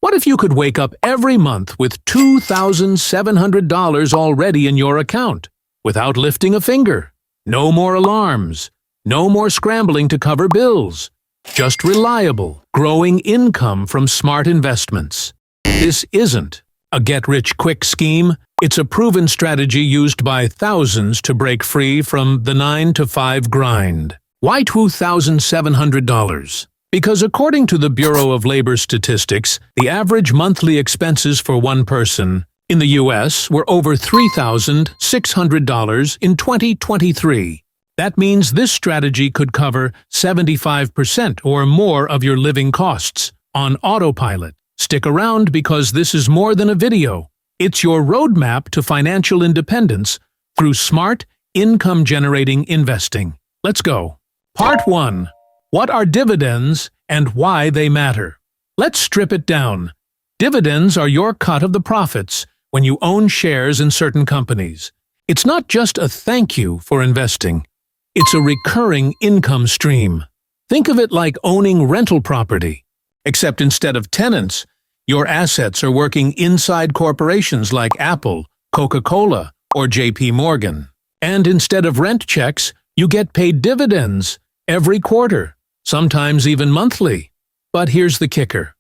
What if you could wake up every month with $2,700 already in your account, without lifting a finger? No more alarms, no more scrambling to cover bills. Just reliable, growing income from smart investments. This isn't a get-rich-quick scheme. It's a proven strategy used by thousands to break free from the 9-to-5 grind. Why $2,700? Because according to the Bureau of Labor Statistics, the average monthly expenses for one person in the U.S. were over $3,600 in 2023. That means this strategy could cover 75% or more of your living costs on autopilot. Stick around because this is more than a video. It's your roadmap to financial independence through smart, income-generating investing. Let's go. Part 1. What are dividends and why they matter? Let's strip it down. Dividends are your cut of the profits when you own shares in certain companies. It's not just a thank you for investing. It's a recurring income stream. Think of it like owning rental property. Except instead of tenants, your assets are working inside corporations like Apple, Coca-Cola, or J.P. Morgan. And instead of rent checks, you get paid dividends every quarter, sometimes even monthly. But here's the kicker.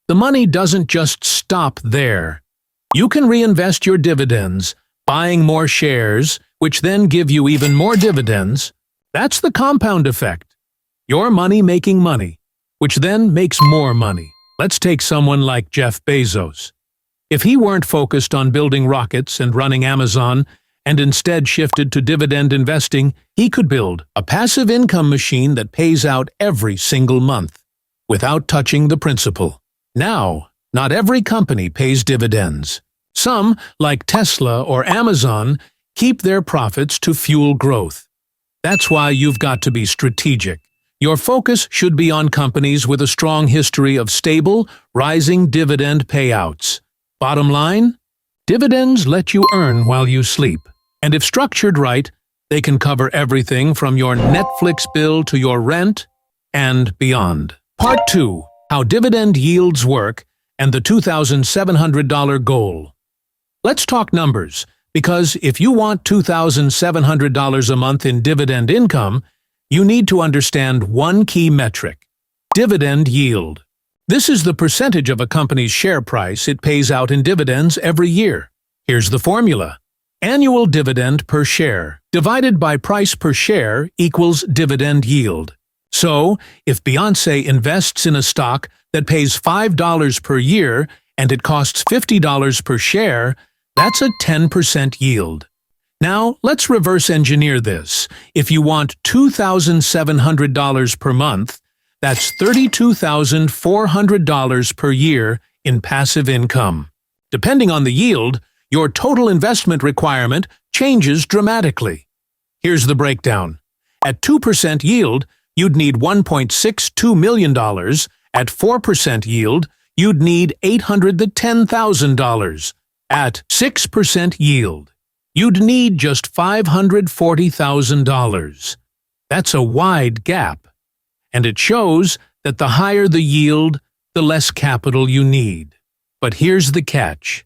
The money doesn't just stop there. You can reinvest your dividends, buying more shares, which then give you even more dividends. That's the compound effect. Your money making money, which then makes more money. Let's take someone like Jeff Bezos. If he weren't focused on building rockets and running Amazon, and instead shifted to dividend investing, he could build a passive income machine that pays out every single month, without touching the principal. Now, not every company pays dividends. Some, like Tesla or Amazon, keep their profits to fuel growth. That's why you've got to be strategic. Your focus should be on companies with a strong history of stable, rising dividend payouts. Bottom line? Dividends let you earn while you sleep. And if structured right, they can cover everything from your Netflix bill to your rent and beyond. Part 2. How dividend yields work and the $2,700 goal. Let's talk numbers, because if you want $2,700 a month in dividend income, you need to understand one key metric: dividend yield. This is the percentage of a company's share price it pays out in dividends every year. Here's the formula. Annual dividend per share divided by price per share equals dividend yield. So, if Beyoncé invests in a stock that pays $5 per year and it costs $50 per share, that's a 10% yield. Now, let's reverse engineer this. If you want $2,700 per month, that's $32,400 per year in passive income. Depending on the yield, your total investment requirement changes dramatically. Here's the breakdown. At 2% yield, you'd need $1.62 million. At 4% yield, you'd need $810,000. At 6% yield, you'd need just $540,000. That's a wide gap. And it shows that the higher the yield, the less capital you need. But here's the catch.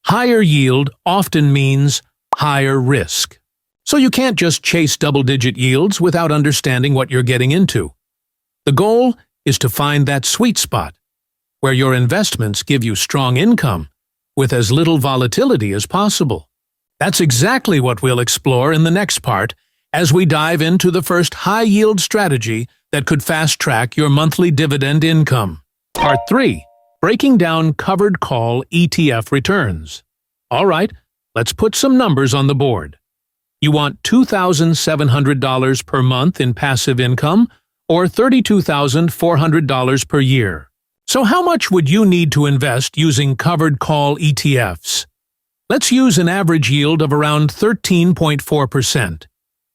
Higher yield often means higher risk. So you can't just chase double-digit yields without understanding what you're getting into. The goal is to find that sweet spot, where your investments give you strong income with as little volatility as possible. That's exactly what we'll explore in the next part as we dive into the first high-yield strategy that could fast-track your monthly dividend income. Part 3. Breaking down covered call ETF returns. All right, let's put some numbers on the board. You want $2,700 per month in passive income or $32,400 per year. So how much would you need to invest using covered call ETFs? Let's use an average yield of around 13.4%,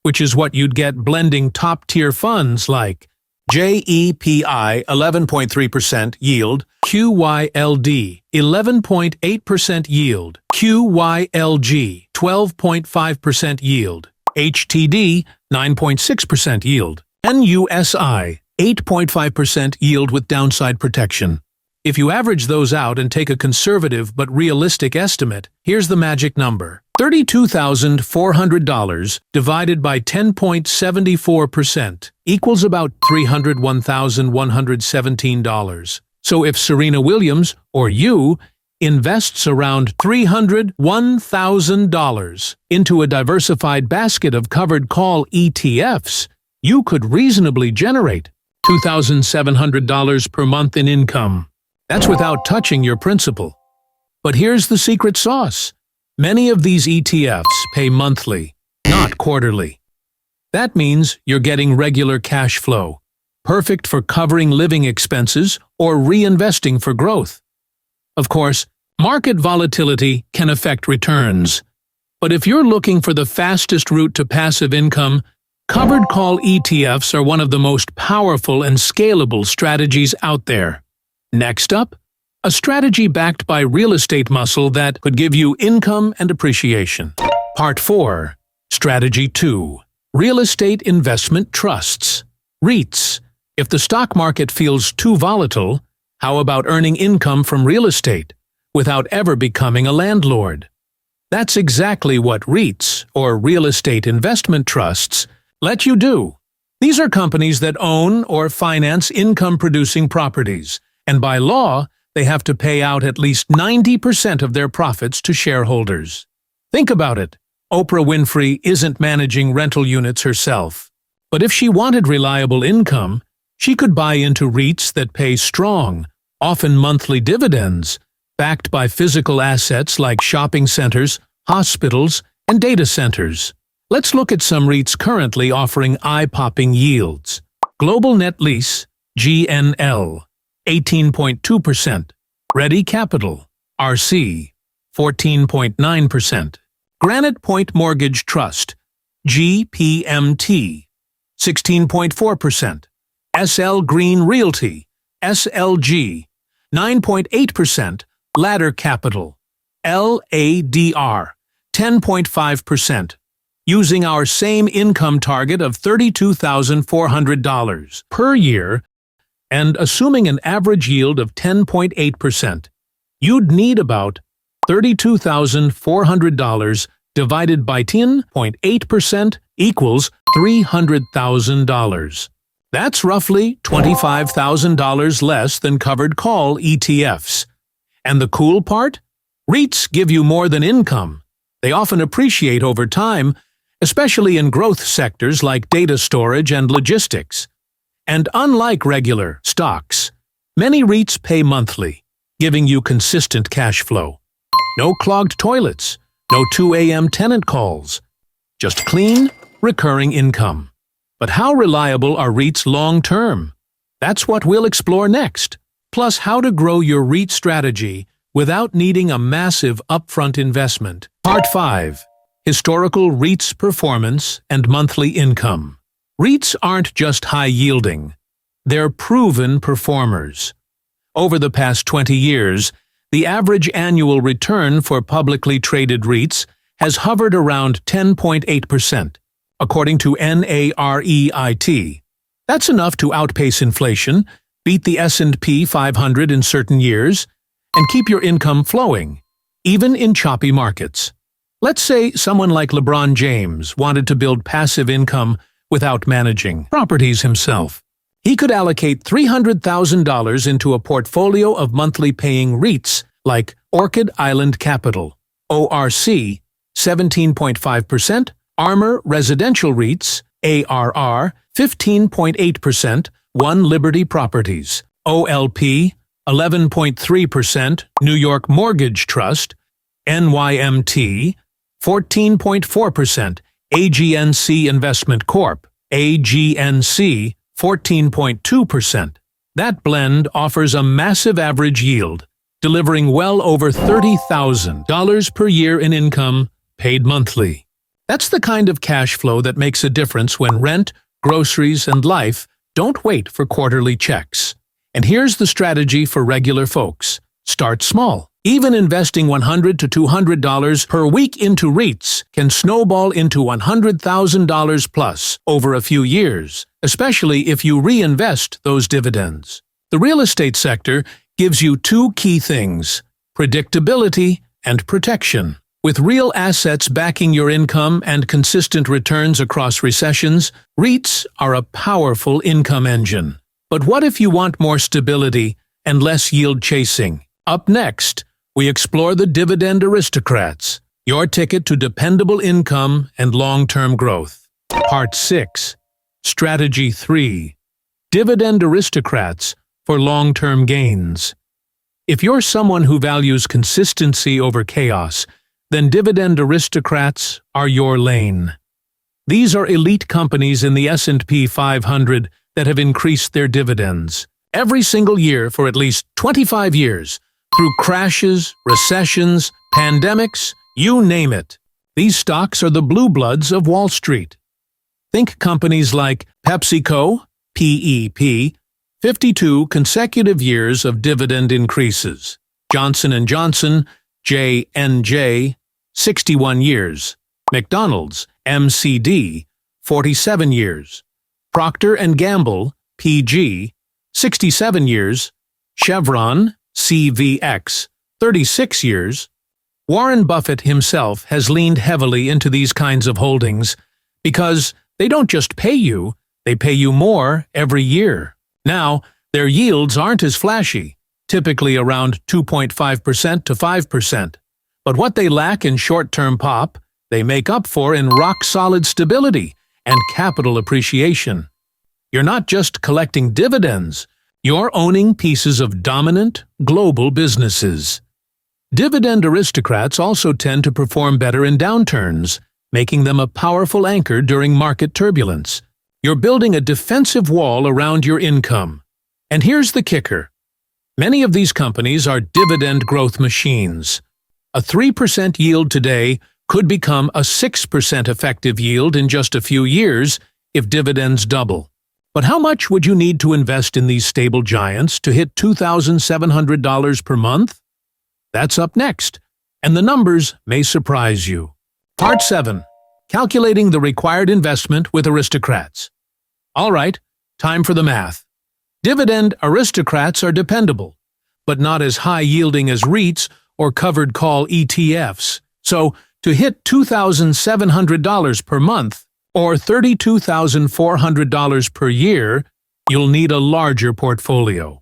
which is what you'd get blending top-tier funds like JEPI 11.3% yield, QYLD 11.8% yield, QYLG 12.5% yield, HTD 9.6% yield, NUSI 8.5% yield with downside protection. If you average those out and take a conservative but realistic estimate, here's the magic number. $32,400 divided by 10.74% equals about $301,117. So if Serena Williams, or you, invests around $301,000 into a diversified basket of covered call ETFs, you could reasonably generate $2,700 per month in income. That's without touching your principal. But here's the secret sauce. Many of these ETFs pay monthly, not quarterly. That means you're getting regular cash flow, perfect for covering living expenses or reinvesting for growth. Of course, market volatility can affect returns. But if you're looking for the fastest route to passive income, covered call ETFs are one of the most powerful and scalable strategies out there. Next up, a strategy backed by real estate muscle that could give you income and appreciation. Part 4. Strategy 2. Real estate investment trusts. REITs. If the stock market feels too volatile, how about earning income from real estate without ever becoming a landlord? That's exactly what REITs, or real estate investment trusts, let you do. These are companies that own or finance income-producing properties, and by law, they have to pay out at least 90% of their profits to shareholders. Think about it. Oprah Winfrey isn't managing rental units herself. But if she wanted reliable income, she could buy into REITs that pay strong, often monthly dividends, backed by physical assets like shopping centers, hospitals, and data centers. Let's look at some REITs currently offering eye-popping yields. Global Net Lease, GNL, 18.2%. Ready Capital, RC, 14.9%. Granite Point Mortgage Trust, GPMT, 16.4%. SL Green Realty, SLG, 9.8%. Ladder Capital, LADR, 10.5%. Using our same income target of $32,400 per year and assuming an average yield of 10.8%, you'd need about $32,400 divided by 10.8% equals $300,000. That's roughly $25,000 less than covered call ETFs. And the cool part? REITs give you more than income. They often appreciate over time, especially in growth sectors like data storage and logistics. And unlike regular stocks, many REITs pay monthly, giving you consistent cash flow. No clogged toilets, no 2 a.m. tenant calls, just clean, recurring income. But how reliable are REITs long-term? That's what we'll explore next. Plus, how to grow your REIT strategy without needing a massive upfront investment. Part 5. Historical REITs performance and monthly income. REITs aren't just high-yielding. They're proven performers. Over the past 20 years, the average annual return for publicly traded REITs has hovered around 10.8%, according to NAREIT. That's enough to outpace inflation, beat the S&P 500 in certain years, and keep your income flowing, even in choppy markets. Let's say someone like LeBron James wanted to build passive income without managing properties himself. He could allocate $300,000 into a portfolio of monthly paying REITs like Orchid Island Capital, ORC, 17.5%, Armor Residential REITs, ARR, 15.8%, One Liberty Properties, OLP, 11.3%, New York Mortgage Trust, NYMT, 14.4%, AGNC Investment Corp., AGNC, 14.2%. That blend offers a massive average yield, delivering well over $30,000 per year in income, paid monthly. That's the kind of cash flow that makes a difference when rent, groceries, and life don't wait for quarterly checks. And here's the strategy for regular folks. Start small. Even investing $100 to $200 per week into REITs can snowball into $100,000 plus over a few years, especially if you reinvest those dividends. The real estate sector gives you two key things: predictability and protection. With real assets backing your income and consistent returns across recessions, REITs are a powerful income engine. But what if you want more stability and less yield chasing? Up next, we explore the Dividend Aristocrats, your ticket to dependable income and long-term growth. Part 6. Strategy 3. Dividend Aristocrats for long-term gains. If you're someone who values consistency over chaos, then Dividend Aristocrats are your lane. These are elite companies in the S&P 500 that have increased their dividends every single year for at least 25 years, through crashes, recessions, pandemics, you name it. These stocks are the blue bloods of Wall Street. Think companies like PepsiCo, PEP, 52 consecutive years of dividend increases. Johnson & Johnson, J&J, 61 years. McDonald's, MCD, 47 years. Procter & Gamble, PG, 67 years. Chevron, CVX, 36 years. Warren Buffett himself has leaned heavily into these kinds of holdings because they don't just pay you, they pay you more every year. Now, their yields aren't as flashy, typically around 2.5% to 5%. But what they lack in short-term pop, they make up for in rock-solid stability and capital appreciation. You're not just collecting dividends, you're owning pieces of dominant, global businesses. Dividend Aristocrats also tend to perform better in downturns, making them a powerful anchor during market turbulence. You're building a defensive wall around your income. And here's the kicker. Many of these companies are dividend growth machines. A 3% yield today could become a 6% effective yield in just a few years if dividends double. But how much would you need to invest in these stable giants to hit $2,700 per month? That's up next, and the numbers may surprise you. Part 7. Calculating the required investment with aristocrats. All right, time for the math. Dividend Aristocrats are dependable, but not as high-yielding as REITs or covered call ETFs. So, to hit $2,700 per month, or $32,400 per year, you'll need a larger portfolio.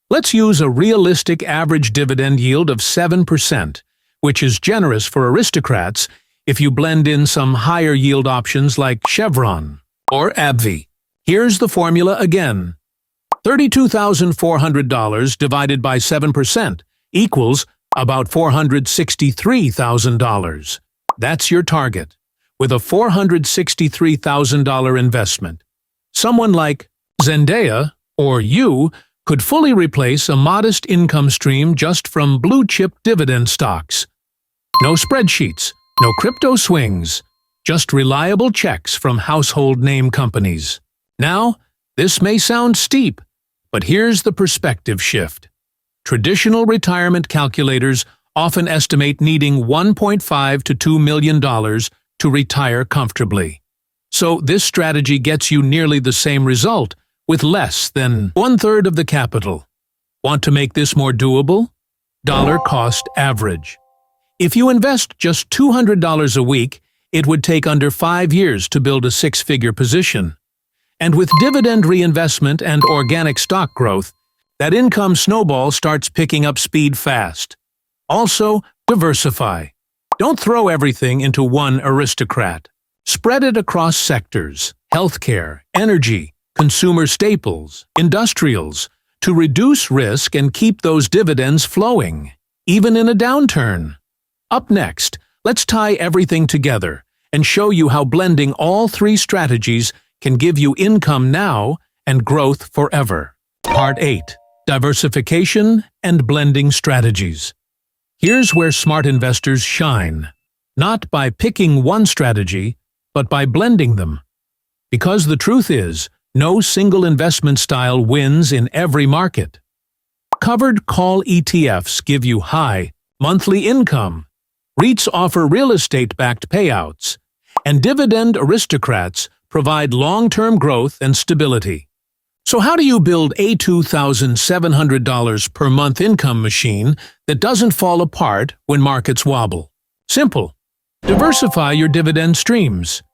Let's use a realistic average dividend yield of 7%, which is generous for aristocrats if you blend in some higher yield options like Chevron or AbbVie. Here's the formula again. $32,400 divided by 7% equals about $463,000. That's your target, with a $463,000 investment. Someone like Zendaya or you could fully replace a modest income stream just from blue-chip dividend stocks. No spreadsheets, no crypto swings, just reliable checks from household name companies. Now, this may sound steep, but here's the perspective shift. Traditional retirement calculators often estimate needing $1.5 to $2 million to retire comfortably. So this strategy gets you nearly the same result with less than one-third of the capital. Want to make this more doable? Dollar cost average. If you invest just $200 a week, it would take under 5 years to build a six-figure position. And with dividend reinvestment and organic stock growth, that income snowball starts picking up speed fast. Also, diversify. Don't throw everything into one aristocrat. Spread it across sectors, healthcare, energy, consumer staples, industrials, to reduce risk and keep those dividends flowing, even in a downturn. Up next, let's tie everything together and show you how blending all three strategies can give you income now and growth forever. Part 8. Diversification and blending strategies. Here's where smart investors shine, not by picking one strategy, but by blending them. Because the truth is, no single investment style wins in every market. Covered call ETFs give you high monthly income. REITs offer real estate-backed payouts, and dividend aristocrats provide long-term growth and stability. So how do you build a $2,700 per month income machine that doesn't fall apart when markets wobble? Simple. Diversify your dividend streams.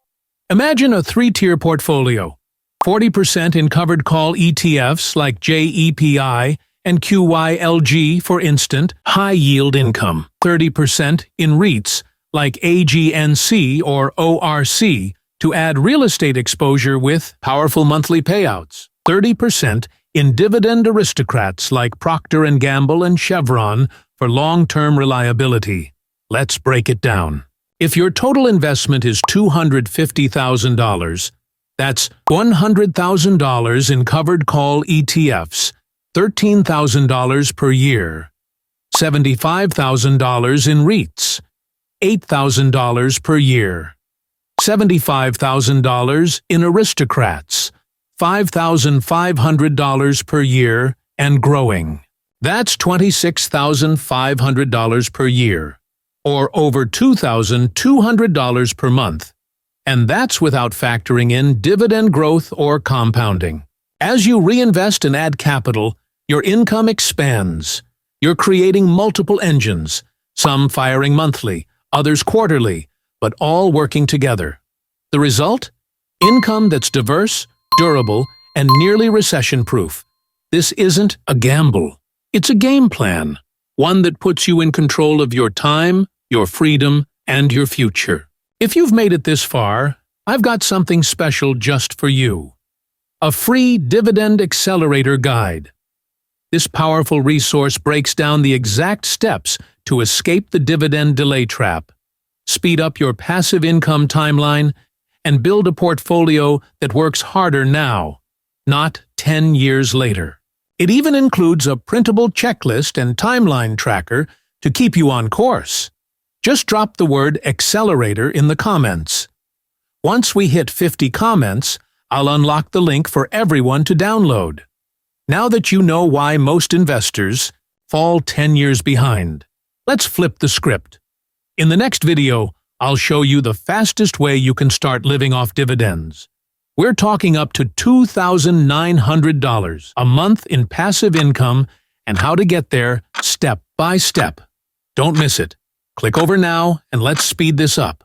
Imagine a three-tier portfolio. 40% in covered call ETFs like JEPI and QYLG for instant, high-yield income. 30% in REITs like AGNC or ORC to add real estate exposure with powerful monthly payouts. 30% in dividend aristocrats like Procter & Gamble and Chevron for long-term reliability. Let's break it down. If your total investment is $250,000, that's $100,000 in covered call ETFs, $13,000 per year, $75,000 in REITs, $8,000 per year, $75,000 in aristocrats, $5,500 per year and growing. That's $26,500 per year, or over $2,200 per month. And that's without factoring in dividend growth or compounding. As you reinvest and add capital, your income expands. You're creating multiple engines, some firing monthly, others quarterly, but all working together. The result? Income that's diverse, durable, and nearly recession-proof. This isn't a gamble. It's a game plan, one that puts you in control of your time, your freedom, and your future. If you've made it this far, I've got something special just for you. A free Dividend Accelerator Guide. This powerful resource breaks down the exact steps to escape the dividend delay trap, speed up your passive income timeline, and build a portfolio that works harder now, not 10 years later. It even includes a printable checklist and timeline tracker to keep you on course. Just drop the word accelerator in the comments. Once we hit 50 comments, I'll unlock the link for everyone to download. Now that you know why most investors fall 10 years behind, let's flip the script. In the next video, I'll show you the fastest way you can start living off dividends. We're talking up to $2,900 a month in passive income and how to get there step by step. Don't miss it. Click over now and let's speed this up.